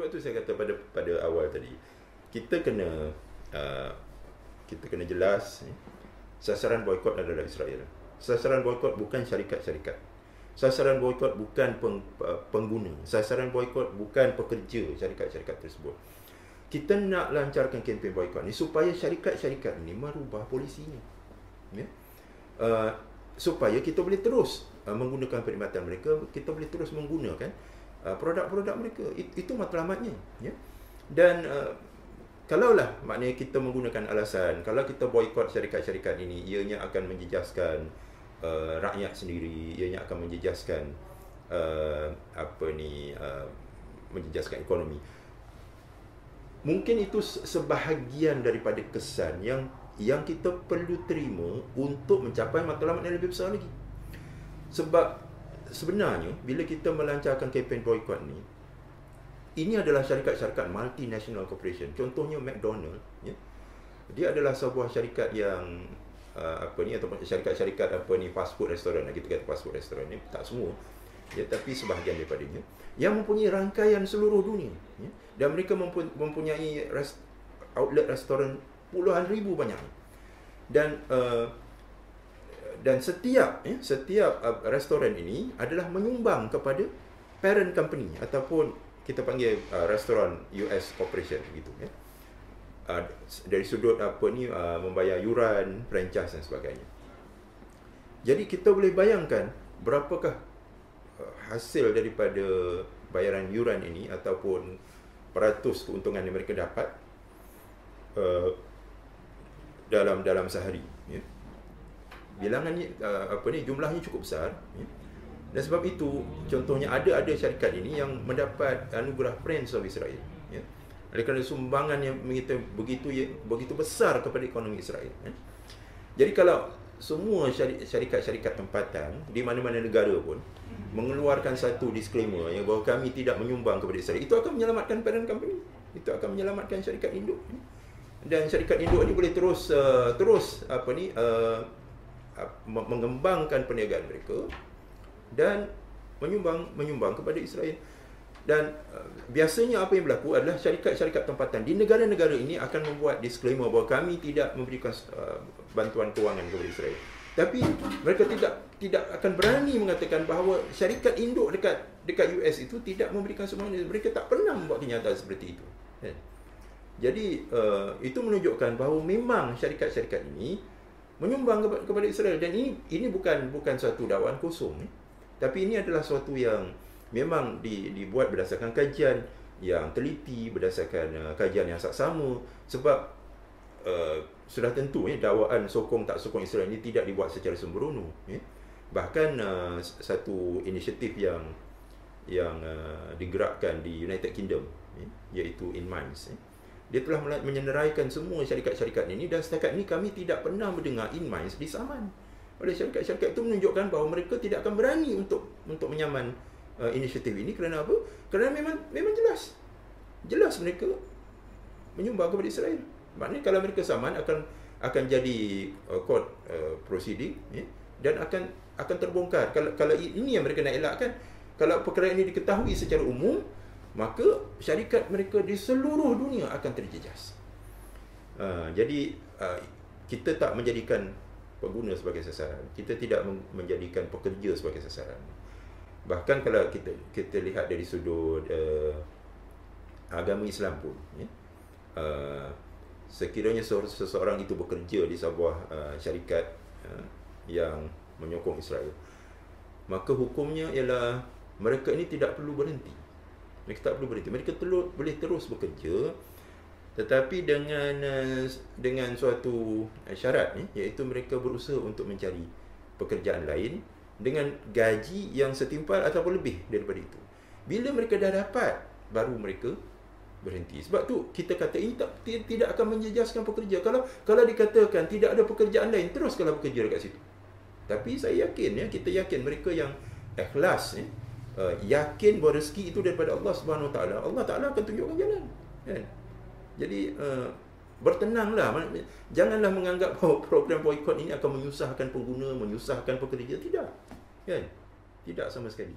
Sebab tu saya kata pada awal tadi, kita kena jelas, sasaran boikot adalah Israel. Sasaran boikot bukan syarikat-syarikat. Sasaran boikot bukan pengguna. Sasaran boikot bukan pekerja syarikat-syarikat tersebut. Kita nak lancarkan kempen boikot ni supaya syarikat-syarikat ni merubah polisinya. Ya? Supaya kita boleh terus menggunakan perkhidmatan mereka, kita boleh terus menggunakan produk-produk mereka. Itu matlamatnya. Ya? Dan kalaulah maknanya kita menggunakan alasan, kalau kita boikot syarikat-syarikat ini, ianya akan menjejaskan rakyat sendiri, ianya akan menjejaskan menjejaskan ekonomi. Mungkin itu sebahagian daripada kesan yang kita perlu terima untuk mencapai matlamat yang lebih besar lagi. Sebab sebenarnya bila kita melancarkan kempen boikot ni, ini adalah syarikat-syarikat multinational corporation. Contohnya McDonald, ya. Dia adalah sebuah syarikat yang ataupun syarikat-syarikat fast food restoran, kita kata fast food restoran ni, tak semua, ya, tapi sebahagian daripadanya yang mempunyai rangkaian seluruh dunia, ya. Dan mereka mempunyai outlet restoran puluhan ribu banyak. Dan setiap restoran ini adalah menyumbang kepada parent company ataupun kita panggil restoran US corporation gitu, ya. Dari sudut membayar yuran, franchise dan sebagainya. Jadi kita boleh bayangkan berapakah hasil daripada bayaran yuran ini ataupun peratus keuntungan yang mereka dapat dalam sehari, ya. Bilangannya jumlahnya cukup besar, ya. Dan sebab itu contohnya ada syarikat ini yang mendapat anugerah Prince of Israel, ya. Oleh kerana sumbangan yang begitu besar kepada ekonomi Israel, ya. Jadi kalau semua syarikat-syarikat tempatan di mana-mana negara pun mengeluarkan satu disclaimer yang bahawa kami tidak menyumbang kepada Israel, itu akan menyelamatkan parent company, itu akan menyelamatkan syarikat induk, ya. Dan syarikat induk ini boleh terus mengembangkan perniagaan mereka dan menyumbang kepada Israel. Dan biasanya apa yang berlaku adalah syarikat-syarikat tempatan di negara-negara ini akan membuat disclaimer bahawa kami tidak memberikan bantuan kewangan kepada Israel. Tapi mereka tidak akan berani mengatakan bahawa syarikat induk dekat US itu tidak memberikan sumbangan. Mereka tak pernah membuat kenyataan seperti itu. Jadi itu menunjukkan bahawa memang syarikat-syarikat ini menyumbang kepada Israel. Dan ini bukan suatu dakwaan kosong, tapi ini adalah suatu yang memang dibuat berdasarkan kajian yang teliti, berdasarkan kajian yang saksama. Sebab sudah tentu, dakwaan sokong tak sokong Israel ini tidak dibuat secara sembrono, ya. Bahkan satu inisiatif yang digerakkan di United Kingdom, ya, iaitu InMinds, ya. Dia telah menyenderaikan semua syarikat-syarikat ini, dan setakat ini kami tidak pernah mendengar InMinds disaman oleh syarikat-syarikat. Itu menunjukkan bahawa mereka tidak akan berani untuk menyaman inisiatif ini. Kerana apa? Kerana memang jelas mereka menyumbang kepada Israel. Maknanya kalau mereka saman akan jadi court proceeding, ya, dan akan terbongkar. Kalau ini yang mereka nak elakkan, kalau perkara ini diketahui secara umum, maka syarikat mereka di seluruh dunia akan terjejas. Jadi kita tak menjadikan pengguna sebagai sasaran, kita tidak menjadikan pekerja sebagai sasaran. Bahkan kalau kita lihat dari sudut agama Islam pun, ya, sekiranya seseorang itu bekerja di sebuah syarikat yang menyokong Israel, maka hukumnya ialah mereka ini tidak perlu berhenti. Mereka boleh terus bekerja, tetapi dengan suatu syarat, iaitu mereka berusaha untuk mencari pekerjaan lain dengan gaji yang setimpal ataupun lebih daripada itu. Bila mereka dah dapat, baru mereka berhenti. Sebab tu kita kata ini tidak akan menjejaskan pekerja. Kalau dikatakan tidak ada pekerjaan lain, teruskanlah bekerja dekat situ. Tapi saya yakin, kita yakin mereka yang ikhlas, yakin bahawa rezeki itu daripada Allah Subhanahu Wa Taala, Allah Taala akan tunjukkan jalan, kan? Jadi bertenanglah, janganlah menganggap bahawa program boikot ini akan menyusahkan pengguna, menyusahkan pekerja. Tidak, kan? Tidak sama sekali.